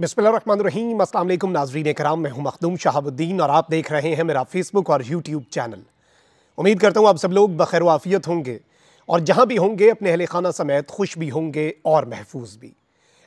बिस्मिल्लाहिर्रहमानिर्रहीम। अस्सलाम वालेकुम नाज़रीन कराम, मैं हूं मखदूम शहाबुद्दीन और आप देख रहे हैं मेरा फेसबुक और यूट्यूब चैनल। उम्मीद करता हूं आप सब लोग बखैर आफियत होंगे और जहां भी होंगे अपने अहले खाना समेत खुश भी होंगे और महफूज भी।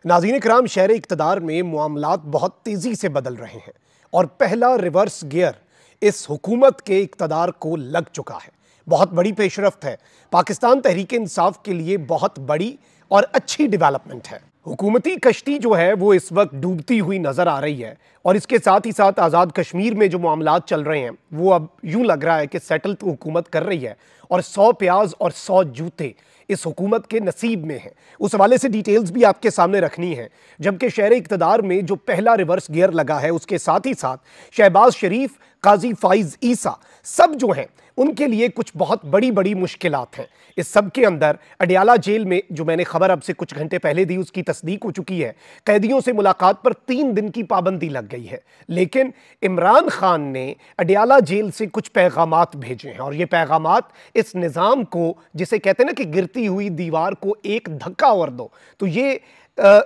नाज़रीन कराम, शहर इक़्तिदार में मामलात बहुत तेज़ी से बदल रहे हैं और पहला रिवर्स गियर इस हुकूमत के इक़्तिदार को लग चुका है। बहुत बड़ी पेशरफ्त है, पाकिस्तान तहरीक इंसाफ के लिए बहुत बड़ी और अच्छी डेवलपमेंट है। हुकूमती कश्ती जो है वो इस वक्त डूबती हुई नजर आ रही है और इसके साथ ही साथ आज़ाद कश्मीर में जो मामलात चल रहे हैं वो अब यूं लग रहा है कि सेटल तो हुकूमत कर रही है और 100 प्याज और 100 जूते इस हुकूमत के नसीब में हैं। उस हवाले से डिटेल्स भी आपके सामने रखनी है। जबकि शहर इक़्तिदार में जो पहला रिवर्स गियर लगा है उसके साथ ही साथ शहबाज शरीफ, काजी फाइज ईसा सब जो हैं उनके लिए कुछ बहुत बड़ी बड़ी मुश्किलात हैं। इस सब के अंदर अडियाला जेल में जो मैंने खबर अब से कुछ घंटे पहले दी उसकी तस्दीक हो चुकी है। कैदियों से मुलाकात पर 3 दिन की पाबंदी लग गई है, लेकिन इमरान खान ने अडियाला जेल से कुछ पैगामात भेजे हैं और ये पैगामात इस निज़ाम को, जिसे कहते हैं ना कि गिरती हुई दीवार को एक धक्का और दो, तो ये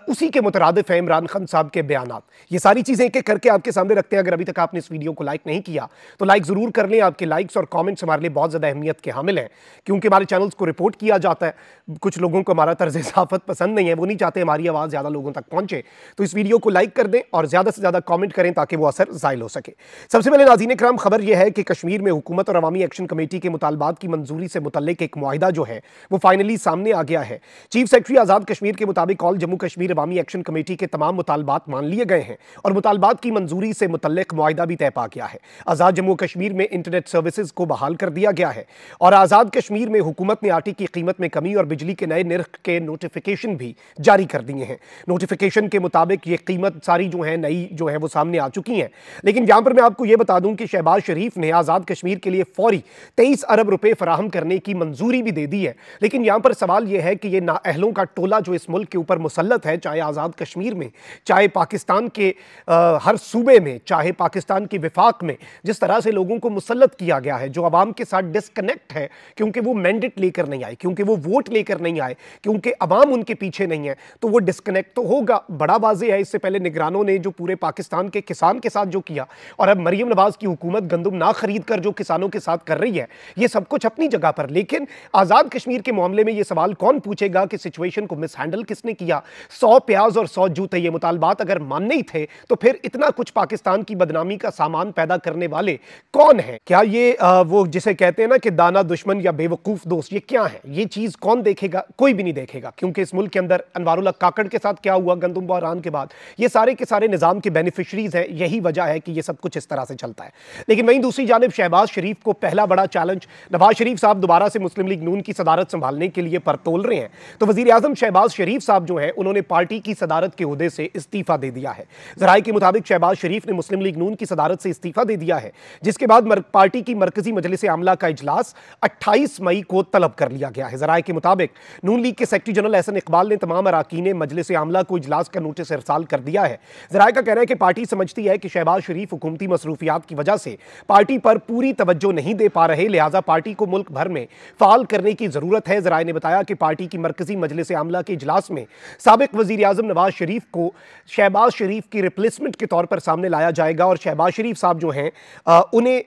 उसी के मुतरादिफ है इमरान खान साहब के बयानात। ये सारी चीज़ें एक एक करके आपके सामने रखते हैं। अगर अभी तक आपने इस वीडियो को लाइक नहीं किया तो लाइक ज़रूर कर लें। आपके लाइक्स और कमेंट्स हमारे लिए बहुत ज़्यादा अहमियत के हामिल हैं, क्योंकि हमारे चैनल्स को रिपोर्ट किया जाता है। कुछ लोगों को हमारा तर्ज सहाफ़त पसंद नहीं है, वो नहीं चाहते हमारी आवाज़ ज़्यादा लोगों तक पहुँचे, तो इस वीडियो को लाइक कर दें और ज़्यादा से ज़्यादा कॉमेंट करें ताकि वो असर ज़ाहिल हो सके। सबसे पहले नाज़रीन इकराम, खबर यह है कि कश्मीर में हुकूमत और अवामी एक्शन कमेटी के मुतालबात की मंजूरी से मुतल्लिक एक मुआहिदा जो है वो फाइनली सामने आ गया है। चीफ सेक्रेटरी आज़ाद कश्मीर के मुताबिक ऑल जम्मू कश्मीर अवामी एक्शन कमेटी के तमाम मुतालबात मान लिए गए हैं और मुतालबात की मंजूरी से मुतल्लिक मुआहिदा भी तय पा गया है। आज़ाद जम्मू कश्मीर में इंटरनेट सर्विसेज को बहाल कर दिया गया है और आज़ाद कश्मीर में हुकूमत ने आटे की कीमत में कमी और बिजली के नए निर्ख के नोटिफिकेशन भी जारी कर दिए हैं। नोटिफिकेशन के मुताबिक ये कीमत सारी जो है नई जो है वो सामने आ चुकी हैं। लेकिन यहां पर मैं आपको ये बता दूं कि शहबाज शरीफ ने आज़ाद कश्मीर के लिए फौरी 23 अरब रुपए फराहम करने की मंजूरी भी दे दी है। लेकिन यहां पर सवाल यह है कि यह नाअहलों का टोला जो इस मुल्क के ऊपर मुसल्लत है, चाहे आज़ाद कश्मीर में, चाहे पाकिस्तान के हर सूबे में, चाहे पाकिस्तान के विफाक में, जिस तरह से लोगों को मुसल्लत किया गया है, जो अवाम के साथ डिस्कनेक्ट है क्योंकि वो मैंडेट लेकर नहीं आए, क्योंकि वो वोट लेकर नहीं आए, क्योंकि अवाम उनके पीछे नहीं है, तो वो डिस्कनेक्ट तो होगा। बड़ा वाज़ेह है। इससे पहले निगरानों ने जो पूरे पाकिस्तान के किसान के साथ जो किया और अब मरियम नवाज की हुकूमत गंदम ना खरीद कर जो किसानों के साथ कर रही है, ये सब कुछ अपनी जगह पर। लेकिन आज़ाद कश्मीर के मामले में ये सवाल कौन पूछेगा कि सिचुएशन को मिसहैंडल किसने किया। 100 प्याज और 100 जूते ये मुतालबात अगर मानने ही थे तो फिर इतना कुछ पाकिस्तान की बदनामी का सामान पैदा करने वाले कौन है? क्या ये वो जिसे कहते हैं ना कि दाना दुश्मन या बेवकूफ दोस्त, ये क्या है? ये चीज कौन देखेगा? कोई भी नहीं देखेगा, क्योंकि इस मुल्क के अंदर अनवारुल्लाह काकड़ के साथ क्या हुआ गंदम बहरान के बाद, ये सारे के सारे निजाम के बेनिफिशरीज हैं। यही वजह है कि ये सब कुछ इस तरह से चलता है। लेकिन वहीं दूसरी जानिब शहबाज शरीफ को पहला बड़ा चैलेंज, नवाज शरीफ साहब दोबारा से मुस्लिम लीग नून की सदारत संभालने के लिए पर तोल रहे हैं, तो वजीर आजम शहबाज शरीफ साहब जो है उन्होंने पार्टी की सदारत के ओहदे से इस्तीफा दे दिया है। ज़राए के मुताबिक शहबाज शरीफ ने मुस्लिम लीग नून की सदारत से इस्तीफा दे दिया है, जिसके बाद पार्टी की मरकजी मजलिस आमला का इजलास 28 मई को तलब कर लिया गया है। ज़राए के मुताबिक नून लीग के सेक्रेटरी जनरल एहसन इकबाल ने तमाम अरकान मजलिस आमला को इजलास का नोटिस इरसाल कर दिया है। ज़राए का कहना है कि पार्टी समझती है कि शहबाज शरीफ हुकूमती मसरूफियात की वजह से पार्टी पर पूरी तवज्जो नहीं दे पा रहे, लिहाजा पार्टी को मुल्क भर में फाल करने की जरूरत है। ज़राए ने बताया कि पार्टी की मरकजी मजलिस आमला के इजलास में साबिक वजीर आजम नवाज शरीफ को शहबाज शरीफ की रिप्लेसमेंट के तौर पर सामने लाया जाएगा और शहबाज शरीफ साहब जो हैं उन्हें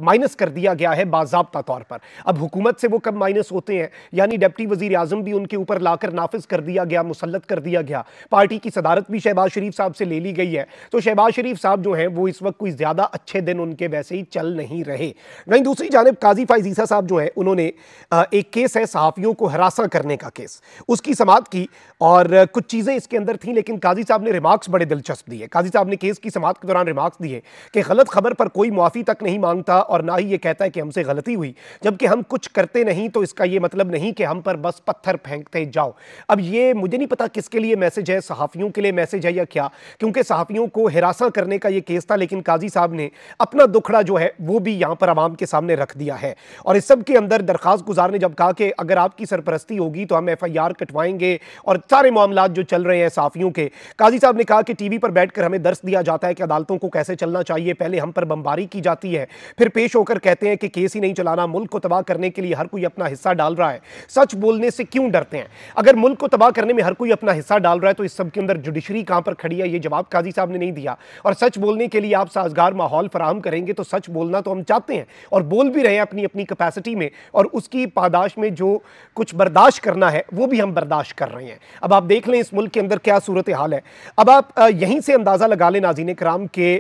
माइनस कर दिया गया है बाज़ाब्ता तौर पर। अब हुकूमत से वो कब माइनस होते हैं, यानी डिप्टी वजीर आजम भी उनके ऊपर लाकर नाफिज कर दिया गया, मुसल्लत कर दिया गया, पार्टी की सदारत भी शहबाज शरीफ साहब से ले ली गई है। तो शहबाज शरीफ साहब जो हैं वो इस वक्त कोई ज्यादा अच्छे दिन उनके वैसे ही चल नहीं रहे। वहीं दूसरी जानिब काजी फाइज ईसा साहब जो है उन्होंने एक केस है सहाफियों को हरासा करने का केस, उसकी समाअत की और कुछ चीजें इसके अंदर थी, लेकिन काजी साहब ने रिमार्क्स बड़े दिलचस्प दिए। काजी साहब ने केस की समाअत के दौरान रिमार्क्स दिए कि गलत खबर पर कोई मुआफी तक नहीं मांगता और ना ही ये कहता है कि हमसे गलती हुई, जबकि हम कुछ करते नहीं तो इसका ये मतलब नहीं कि हम पर बस पत्थर फेंकते जाओ। अब ये मुझे नहीं पता किसके लिए मैसेज है, सहाफियों के लिए मैसेज है या क्या, क्योंकि सहाफियों को हिरासा करने का ये केस था, लेकिन काजी साहब ने अपना दुखड़ा जो है वो भी यहां पर आवाम के सामने रख दिया है। और इस सब के अंदर दरखास्त गुजार ने जब कहा कि अगर आपकी सरपरस्ती होगी तो हम FIR कटवाएंगे और सारे मामलात जो चल रहे हैं सहाफियों के। काजी साहब ने कहा कि टीवी पर बैठकर हमें दर्स दिया जाता है कि अदालतों को कैसे चलना चाहिए, पहले हम पर बमबारी की जाती है, फिर पेश होकर कहते हैं कि केस ही नहीं चलाना, मुल्क को तबाह करने के लिए हर कोई अपना हिस्सा डाल रहा है, सच बोलने से क्यों डरते हैं? अगर मुल्क को तबाह करने में हर कोई अपना हिस्सा डाल रहा है तो इस सब के अंदर जुडिशरी कहां पर खड़ी है? ये जवाब काजी साहब ने नहीं दिया। और सच बोलने के लिए आप साजगार माहौल फराहम करेंगे तो सच बोलना तो हम चाहते हैं और बोल भी रहे हैं अपनी अपनी कैपेसिटी में, और उसकी पादाश में जो कुछ बर्दाश्त करना है वो भी हम बर्दाश्त कर रहे हैं। अब आप देख लें इस मुल्क के अंदर क्या सूरत हाल है। अब आप यहीं से अंदाजा लगा लें नाज़रीन कराम के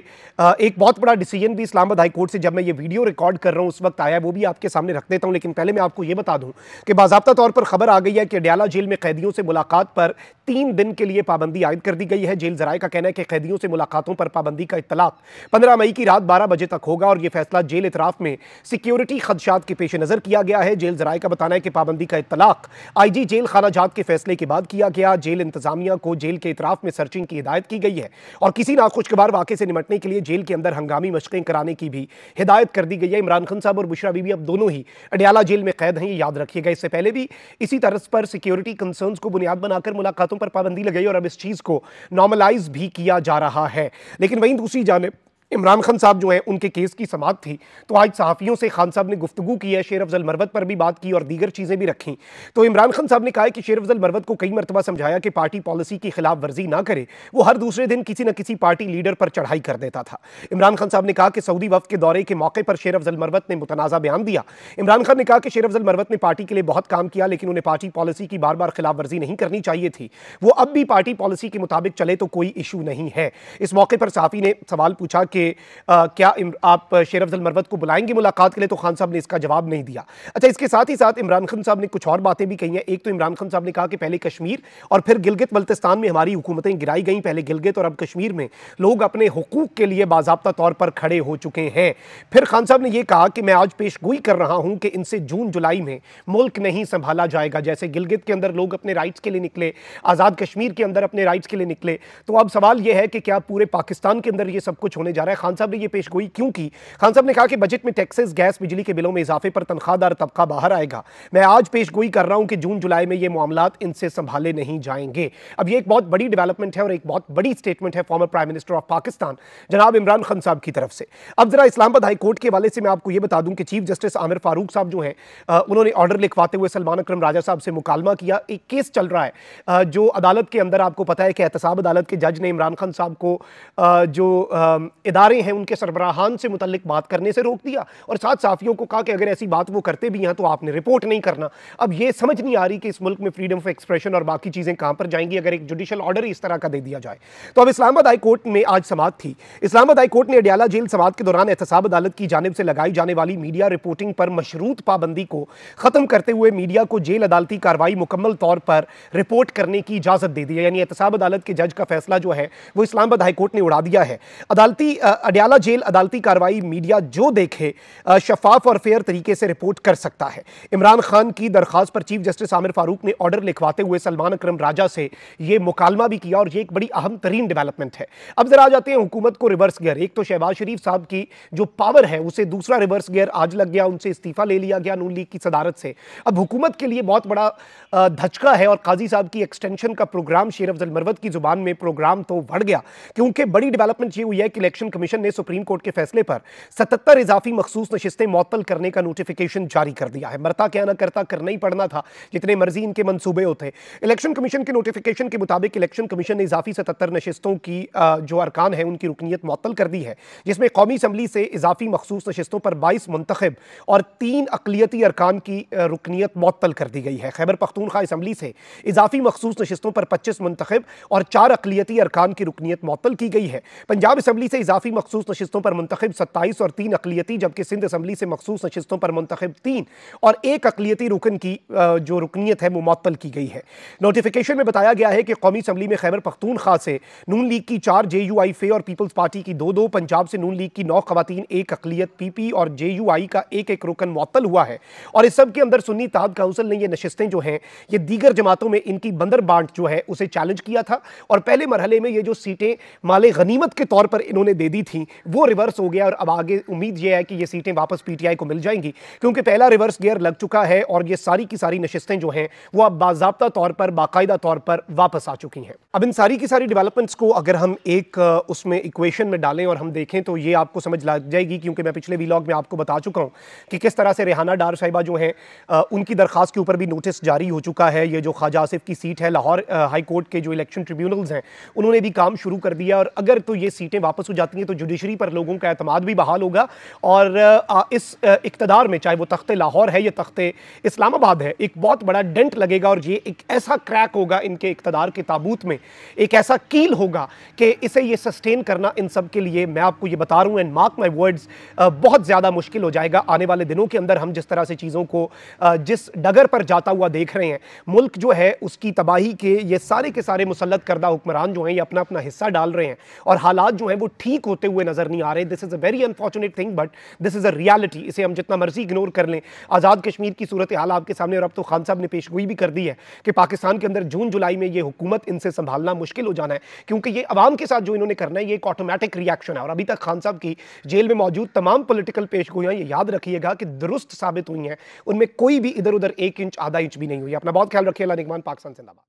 एक बहुत बड़ा डिसीजन भी इस्लामाबाद हाई कोर्ट से जब मैं ये वीडियो रिकॉर्ड कर रहा हूं उस वक्त आया है, वो भी आपके सामने रख देता हूं। लेकिन पहले मैं आपको ये बता दूं कि बाज़ाब्ता तौर पर खबर आ गई है कि अडयाला जेल में कैदियों से मुलाकात पर 3 दिन के लिए पाबंदी आयद कर दी गई है। जेल जराये का कहना है कि कैदियों से मुलाकातों पर पाबंदी का इत्तलाक 15 मई की रात 12 बजे तक होगा और यह फैसला जेल इतराफ में सिक्योरिटी खदशात के पेश नजर किया गया है। जेल जराये का बताना है कि पाबंदी का इत्तलाक IG जेल खाना जात के फैसले के बाद किया गया। जेल इंतजामिया को जेल के इतराफ में सर्चिंग की हिदायत की गई है और किसी नाखुशगवार वाक़े से निमटने के लिए जेल के अंदर हंगामी मशक़ें कराने की भी हिदायत कर दी गई है। इमरान खान साहब और बुशरा बीबी अब दोनों ही अडयाला जेल में कैद हैं, ये याद रखिएगा। इससे पहले भी इसी तरह पर सिक्योरिटी कंसर्न्स को बुनियाद बनाकर मुलाकातों पर पाबंदी लगाई और अब इस चीज़ को नॉर्मलाइज भी किया जा रहा है। लेकिन वहीं दूसरी जानिब इमरान खान साहब जो है उनके केस की समाअत थी तो आज सहाफ़ियों से खान साहब ने गुफ्तगू की है, शेर अफजल मरवत पर भी बात की और दीगर चीज़ें भी रखी। तो इमरान खान साहब ने कहा है कि शेर अफजल मरवत को कई मरतबा समझाया कि पार्टी पॉलिसी की खिलाफ वर्जी ना करे, वो हर दूसरे दिन किसी न किसी पार्टी लीडर पर चढ़ाई कर देता था। इमरान खान साहब ने कहा कि सऊदी वफ्द के दौरे के मौके पर शेर अफजल मरवत ने मुतनाज़ा बयान दिया। इमरान खान ने कहा कि शेर अफजल मरवत ने पार्टी के लिए बहुत काम किया लेकिन उन्हें पार्टी पॉलिसी की बार बार खिलाफ वर्जी नहीं करनी चाहिए थी, वो अब भी पार्टी पॉलिसी के मुताबिक चले तो कोई इशू नहीं है। इस मौके पर सहाफ़ी ने सवाल पूछा कि क्या आप शेर अफजल मरवत को बुलाएंगे मुलाकात के लिए, तो खान साहब ने इसका जवाब नहीं दिया। अच्छा, इसके साथ ही साथ इमरान खान साहब ने कुछ और बातें भी कही हैं। एक तो इमरान खान साहब ने कहा कि पहले कश्मीर और फिर गिलगित बल्तिस्तान में हमारी हुकूमतें गिराई गई, पहले गिलगित और अब कश्मीर में लोग अपने हुकूक के लिए बाज़ाब्ता तौर पर खड़े हो चुके हैं। फिर खान साहब ने यह कहा कि मैं आज पेशगोई कर रहा हूं कि इनसे जून जुलाई में मुल्क नहीं संभाला जाएगा। जैसे गिलगित के अंदर लोग अपने राइट्स के लिए निकले, आज़ाद कश्मीर के अंदर अपने राइट्स के लिए निकले, तो अब सवाल यह है कि क्या पूरे पाकिस्तान के अंदर यह सब कुछ होने जा रहा है? खान साहब ने यह पेशगोई क्यों की? खान साहब ने कहा कि बजट में टैक्सेस, गैस, बिजली के बिलों में इजाफे पर तनख्वाहदार तबका बाहर आएगा। मैं आज पेशगोई कर रहा हूं कि जून जुलाई में ये मामलात इनसे संभाले नहीं जाएंगे। अब ये एक बहुत बड़ी डेवलपमेंट है और एक बहुत बड़ी स्टेटमेंट है former prime minister of Pakistan जनाब इमरान खान साहब की तरफ से। अब जरा इस्लामाबाद हाई कोर्ट के हवाले से मैं आपको यह बता दूं कि चीफ जस्टिस आमिर फारूक साहब जो हैं उन्होंने ऑर्डर लिखवाते हुए सलमान अकरम राजा साहब से मुकालमा किया। एक केस चल रहा है जो अदालत के अंदर, आपको पता है कि एहतसाब अदालत के जज ने इमरान खान साहब को जो इदारे हैं उनके सरबराहान से मुतल्लिक बात करने से रोक दिया और साथ साफियों को कहा कि अगर ऐसी बात वो करते भी हैं तो आपने रिपोर्ट नहीं करना। अब ये समझ नहीं आ रही कि इस मुल्क में फ्रीडम ऑफ एक्सप्रेशन और बाकी चीजें कहां पर जाएंगी अगर एक जुडिशियल ऑर्डर इस तरह का दे दिया जाए। तो अब इस्लामाबाद हाई कोर्ट में आज समाअत थी। इस्लामाबाद हाई कोर्ट ने अडयाला जेल समाअत के दौरान एहतसाब अदालत की जानिब से लगाई जाने वाली मीडिया रिपोर्टिंग पर मशरूत पाबंदी को खत्म करते हुए मीडिया को जेल अदालती कार्रवाई मुकम्मल तौर पर रिपोर्ट करने की इजाजत दे दी है। यानी एहतसाब अदालत के जज का फैसला जो है वो इस्लामाबाद हाई कोर्ट ने उड़ा दिया है। अडयाला जेल अदालती कार्रवाई मीडिया जो देखे शफाफ और फेयर तरीके से रिपोर्ट कर सकता है। इमरान खान की दरखास्त पर चीफ जस्टिस आमिर फारूक ने ऑर्डर लिखवाते हुए सलमान अकरम राजा से यह मुकालमा भी किया और यह एक बड़ी अहम तरीन डेवलपमेंट है। अब जरा आ जाते हैं हुकूमत को रिवर्स गियर। एक तो शहबाज शरीफ साहब की जो पावर है उसे दूसरा रिवर्स गियर आज लग गया, उनसे इस्तीफा ले लिया गया नून लीग की सदारत से। अब हुकूमत के लिए बहुत बड़ा धचका है और काजी साहब की एक्सटेंशन का प्रोग्राम शेर अफजल मरवत की जुबान में प्रोग्राम तो बढ़ गया, क्योंकि बड़ी डेवलपमेंट ये हुई है कि इलेक्शन कमीशन ने सुप्रीम कोर्ट के फैसले पर 77 इजाफी मखसूस नशिस्तें मुअत्तल करने का नोटिफिकेशन जारी कर दिया है। मरता क्या ना करता, करना ही पड़ना था, जितने मर्जी इनके मंसूबे होते। इलेक्शन कमीशन के नोटिफिकेशन के मुताबिक इलेक्शन कमीशन ने इजाफी 77 नशिस्तों की जो अरकान है उनकी रुकनीत मुअत्तल कर दी है, जिसमें कौमी असम्बली से इजाफी मखसूस नशिस्तों पर 22 मुंतखब और 3 अक़लियती अरकान की रुकनीत मुअत्तल कर दी गई है। खैबर पख्तूनख्वा असम्बली से इजाफी मखसूस नशिस्तों पर 25 मुंतखब और 4 अक़लियती अरकान की रुकनीत मुअत्तल की गई है। पंजाब असम्बली से इजाफी मखसूस नशिस्तों पर मुंतखब 27 और 3 अक़लियती, जबकि सिंध असम्बली से मखसूस नशिस्तों पर मुंतखब 3 और 1 अक़लियती रुकन की जो रुकनीत है वो मुअत्तल की गई है। नोटिफिकेशन में बताया गया है कि कौमी असम्बली में खैबर पख्तूनख्वा से नून लीग की 4, JUI फे और पीपल्स पार्टी की 2-2, पंजाब से नून लीग की 9 खवातीन, 1 अक़लियत PP और JUI का 1-1 रुकन मुअत्तल हुआ है। और इस सब के अंदर सुन्नी इत्तेहाद काउंसिल ने ये नशिस्तें जो हैं ये दीगर जमातों में इनकी बंदर बांट जो है उसे चैलेंज किया था और पहले मरहले में ये जो सीटें माले गनीमत के तौर पर इन्होंने दे दी थी वो रिवर्स हो गया और अब आगे उम्मीद ये है कि ये सीटें वापस पीटीआई को मिल जाएंगी, क्योंकि पहला रिवर्स गियर लग चुका है और ये सारी की सारी नशिस्तें जो हैं वो अब बाज़ाब्ता तौर पर, बाकायदा तौर पर वापस आ चुकी हैं। अब इन सारी की सारी डेवलपमेंट्स को अगर हम एक उसमें इक्वेशन में डालें और हम देखें तो ये आपको समझ लग जाएगी, क्योंकि मैं पिछले व्लॉग में आपको बता चुका हूं कि किस तरह से रेहाना डार साहिबा जो हैं उनकी दरखास्त के ऊपर भी नोटिस जारी हो चुका है। ये जो ख्वाजा आसिफ की सीट है, लाहौर हाई कोर्ट के जो इलेक्शन ट्रिब्यूनल्स हैं उन्होंने भी काम शुरू कर दिया, और अगर तो ये सीटें वापस हो जाती हैं तो जुडिशरी पर लोगों का एतमाद भी बहाल होगा और इस इक़्तिदार में, चाहे वो तख्ते लाहौर है या तख्ते इस्लामाबाद है, एक बहुत बड़ा डेंट लगेगा और ये एक ऐसा क्रैक होगा इनके इक़्तिदार के ताबूत में, एक ऐसा कील होगा कि इसे ये सस्टेन करना इन सब के लिए, मैं आपको ये बता रहा हूं एंड मार्क माय वर्ड्स, बहुत ज्यादा मुश्किल हो जाएगा आने वाले दिनों के अंदर। हम जिस तरह से चीजों को जिस डगर पर जाता हुआ देख रहे हैं, मुल्क जो है उसकी तबाही के ये सारे के सारे मुसल्लत करदा हुक्मरान जो हैं ये अपना अपना हिस्सा डाल रहे हैं और हालात जो हैं वो ठीक होते हुए नजर नहीं आ रहे। This is a very unfortunate thing but this is a reality. इसे हम जितना मर्जी इग्नोर कर लें, आज़ाद कश्मीर की सूरत हाल आपके सामने, और अब तो खान साहब ने पेशगोई भी कर दी है कि पाकिस्तान के अंदर जून जुलाई में ये हुकूमत इनसे संभालना मुश्किल हो जाना है, क्योंकि ये अवाम के साथ जो इन्होंने करना है ये एक ऑटोमेटिक रिएक्शन है। और अभी तक खान साहब की जेल में मौजूद तमाम पॉलिटिकल पेशगोइयां ये याद रखिएगा कि दुरुस्त साबित हुई हैं, उनमें कोई भी इधर उधर 1 इंच आधा इंच भी नहीं हुई। अपना बहुत ख्याल रखिए। अल्लाह निगहबान। पाकिस्तान जिंदाबाद।